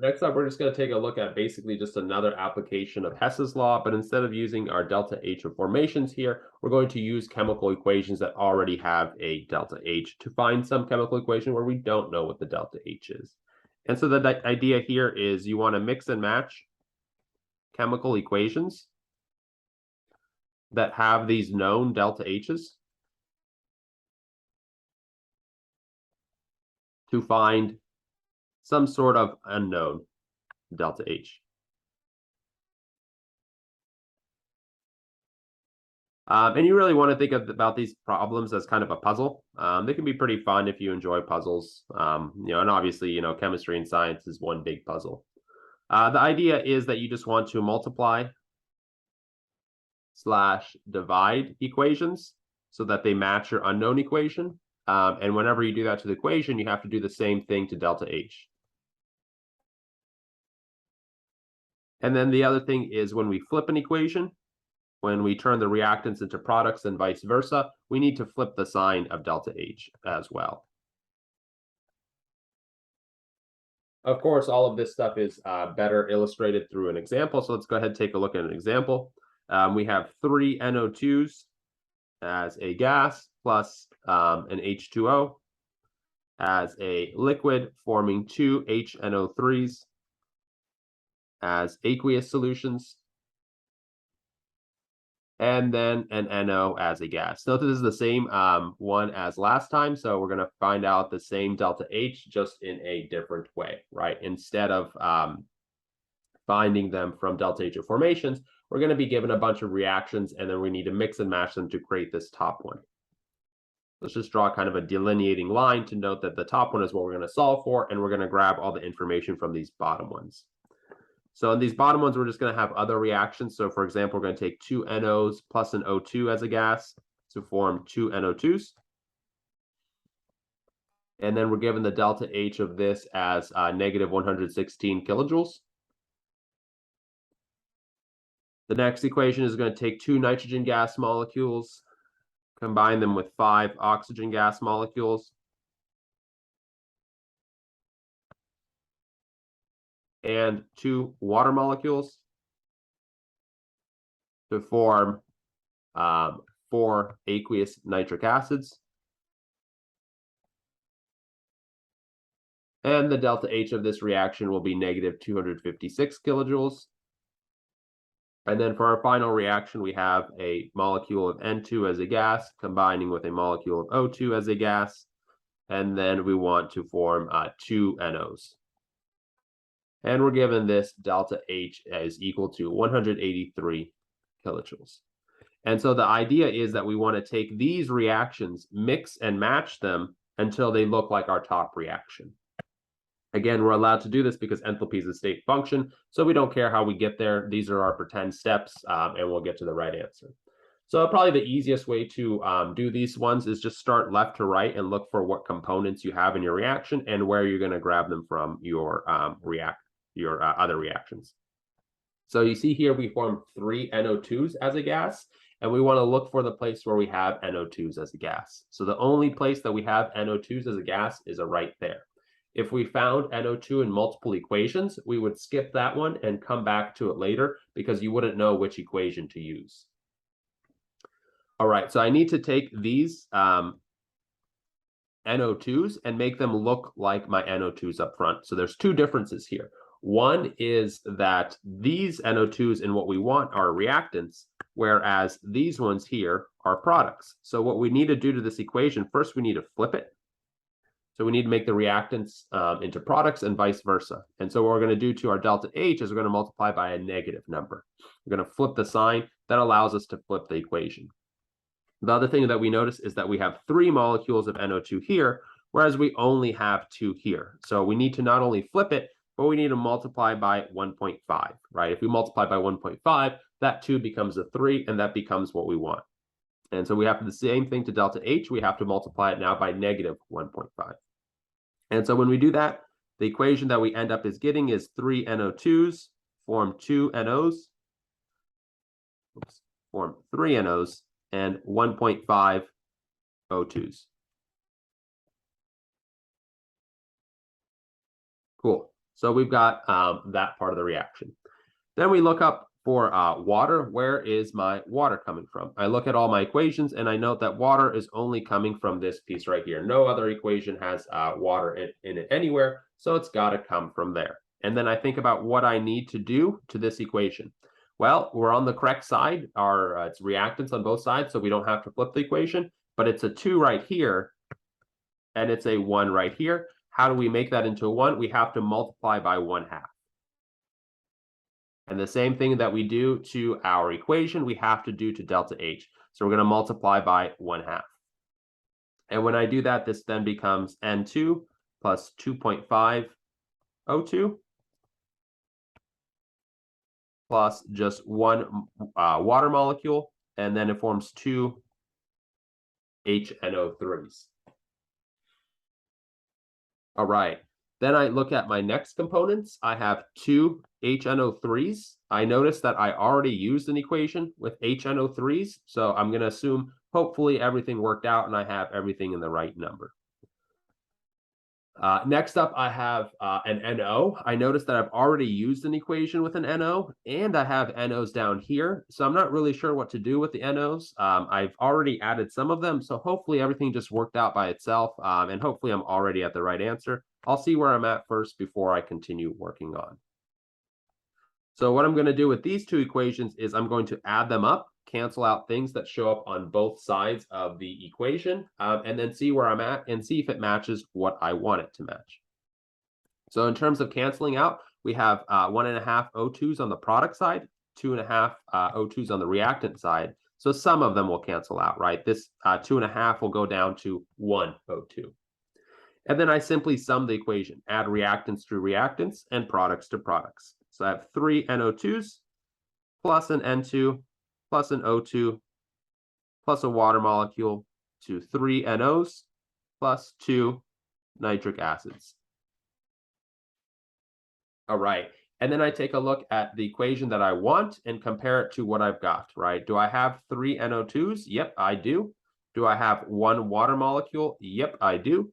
Next up, we're just going to take a look at basically just another application of Hess's law, but instead of using our delta H of formations here, we're going to use chemical equations that already have a delta H to find some chemical equation where we don't know what the delta H is. And so the idea here is you want to mix and match chemical equations that have these known delta H's to find some sort of unknown delta H. And you really want to think about these problems as kind of a puzzle. They can be pretty fun if you enjoy puzzles. And obviously, chemistry and science is one big puzzle. The idea is that you just want to multiply / divide equations so that they match your unknown equation. And whenever you do that to the equation, you have to do the same thing to delta H. And then the other thing is when we flip an equation, when we turn the reactants into products and vice versa, we need to flip the sign of delta H as well. Of course, all of this stuff is better illustrated through an example. So let's go ahead and take a look at an example. We have 3 NO2s as a gas plus an H2O as a liquid, forming 2 HNO3s as aqueous solutions, and then an NO as a gas. Note that this is the same one as last time, so we're going to find out the same delta H just in a different way, right? Instead of finding them from delta H of formations, we're going to be given a bunch of reactions, and then we need to mix and match them to create this top one. Let's just draw kind of a delineating line to note that the top one is what we're going to solve for, and we're going to grab all the information from these bottom ones. So in these bottom ones, we're just going to have other reactions. So for example, we're going to take 2 NOs plus an O2 as a gas to form 2 NO2s. And then we're given the delta H of this as negative 116 kilojoules. The next equation is going to take 2 nitrogen gas molecules, combine them with 5 oxygen gas molecules, and 2 water molecules to form 4 aqueous nitric acids. And the delta H of this reaction will be negative 256 kilojoules. And then for our final reaction, we have a molecule of N2 as a gas combining with a molecule of O2 as a gas. And then we want to form 2 NOs. And we're given this delta H is equal to 183 kilojoules. And so the idea is that we want to take these reactions, mix and match them until they look like our top reaction. Again, we're allowed to do this because enthalpy is a state function, so we don't care how we get there. These are our pretend steps, and we'll get to the right answer. So probably the easiest way to do these ones is just start left to right and look for what components you have in your reaction and where you're going to grab them from your other reactions. So you see here we formed 3 NO2s as a gas, and we want to look for the place where we have NO2s as a gas. So the only place that we have NO2s as a gas is right there. If we found NO2 in multiple equations, we would skip that one and come back to it later because you wouldn't know which equation to use. All right, so I need to take these NO2s and make them look like my NO2s up front. So there's 2 differences here. One is that these NO2s and what we want are reactants, whereas these ones here are products. So what we need to do to this equation, first we need to flip it. So we need to make the reactants into products and vice versa. And so what we're going to do to our delta H is we're going to multiply by a negative number. We're going to flip the sign. That allows us to flip the equation. The other thing that we notice is that we have 3 molecules of NO2 here, whereas we only have 2 here. So we need to not only flip it, but we need to multiply by 1.5, right? If we multiply by 1.5, that 2 becomes a 3, and that becomes what we want. And so we have to do the same thing to delta H. We have to multiply it now by negative 1.5. And so when we do that, the equation that we end up is getting is 3 NO2s form 2 NOs, form 3 NOs, and 1.5 O2s. Cool. So we've got that part of the reaction. Then we look up for water. Where is my water coming from? I look at all my equations and I note that water is only coming from this piece right here. No other equation has water in it anywhere, so it's got to come from there. And then I think about what I need to do to this equation. Well, we're on the correct side. It's reactants on both sides, so we don't have to flip the equation, but it's a 2 right here, and it's a 1 right here. How do we make that into a 1? We have to multiply by 1/2. And the same thing that we do to our equation, we have to do to delta H. So we're going to multiply by 1/2. And when I do that, this then becomes N2 plus 2.5 O2 plus just 1 water molecule, and then it forms 2 HNO3s. All right. Then I look at my next components. I have 2 HNO3s. I notice that I already used an equation with HNO3s, so I'm going to assume hopefully everything worked out and I have everything in the right number. Next up, I have an NO. I noticed that I've already used an equation with an NO, and I have NOs down here, so I'm not really sure what to do with the NOs. I've already added some of them, so hopefully everything just worked out by itself, and hopefully I'm already at the right answer. I'll see where I'm at first before I continue working on. So what I'm going to do with these 2 equations is I'm going to add them up, cancel out things that show up on both sides of the equation, and then see where I'm at and see if it matches what I want it to match. So in terms of canceling out, we have 1.5 O2s on the product side, 2.5 O2s on the reactant side. So some of them will cancel out, right? This 2.5 will go down to 1 O2. And then I simply sum the equation, add reactants to reactants and products to products. So I have 3 NO2s plus an N2 plus an O2 plus a water molecule to 3 NOs plus 2 nitric acids. All right. And then I take a look at the equation that I want and compare it to what I've got, right? Do I have 3 NO2s? Yep, I do. Do I have 1 water molecule? Yep, I do.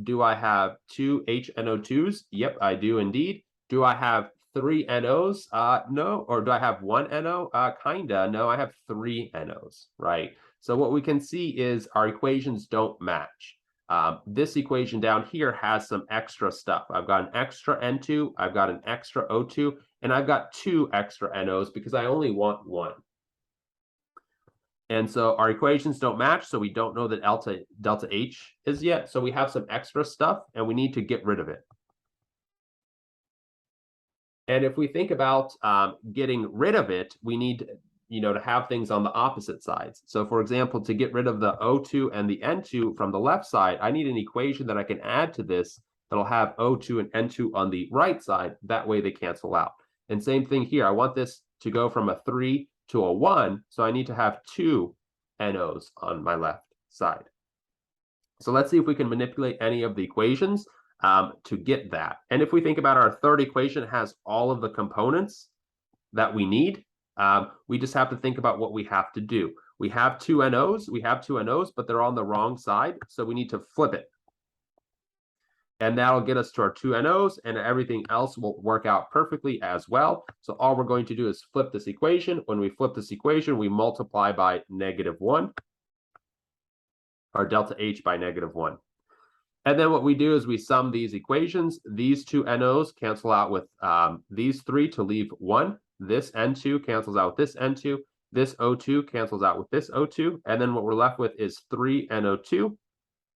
Do I have 2 HNO2s? Yep, I do indeed. Do I have 3 NOs? No. Or do I have 1 NO? Kinda. No, I have 3 NOs, right? So what we can see is our equations don't match. This equation down here has some extra stuff. I've got an extra N2, I've got an extra O2, and I've got 2 extra NOs because I only want 1. And so our equations don't match, so we don't know that delta H is yet. So we have some extra stuff, and we need to get rid of it. And if we think about getting rid of it, we need to have things on the opposite sides. So for example, to get rid of the O2 and the N2 from the left side, I need an equation that I can add to this that'll have O2 and N2 on the right side. That way they cancel out. And same thing here. I want this to go from a 3 to a 1, so I need to have 2 NOs on my left side. So let's see if we can manipulate any of the equations to get that. And if we think about our third equation, it has all of the components that we need. We just have to think about what we have to do. We have 2 NOs, but they're on the wrong side, so we need to flip it. And that'll get us to our 2 NOs, and everything else will work out perfectly as well. So all we're going to do is flip this equation. When we flip this equation, we multiply by -1, or delta H by -1. And then what we do is we sum these equations. These 2 NOs cancel out with these 3 to leave 1. This N2 cancels out with this N2. This O2 cancels out with this O2. And then what we're left with is 3 NO2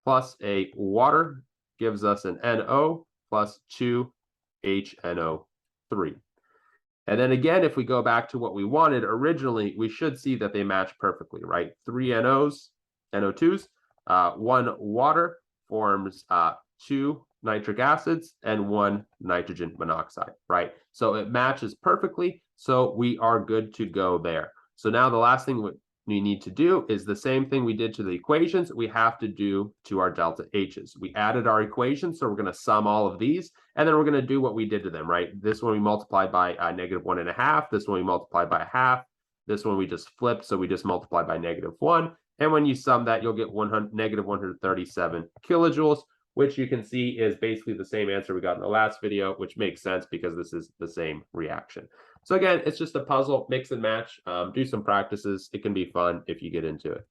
plus a water gives us an NO plus 2 HNO3. And then again, if we go back to what we wanted originally, we should see that they match perfectly, right? 3 NOs, NO2s, 1 water forms 2 nitric acids and 1 nitrogen monoxide, right? So it matches perfectly, so we are good to go there. So now the last thing we need to do is the same thing we did to the equations, we have to do to our delta H's. We added our equations, so we're going to sum all of these, and then we're going to do what we did to them, right? This one we multiplied by -1.5, this one we multiplied by 1/2, this one we just flipped, so we just multiplied by -1. And when you sum that, you'll get -137 kilojoules, which you can see is basically the same answer we got in the last video, which makes sense because this is the same reaction. So again, it's just a puzzle, mix and match. Do some practices. It can be fun if you get into it.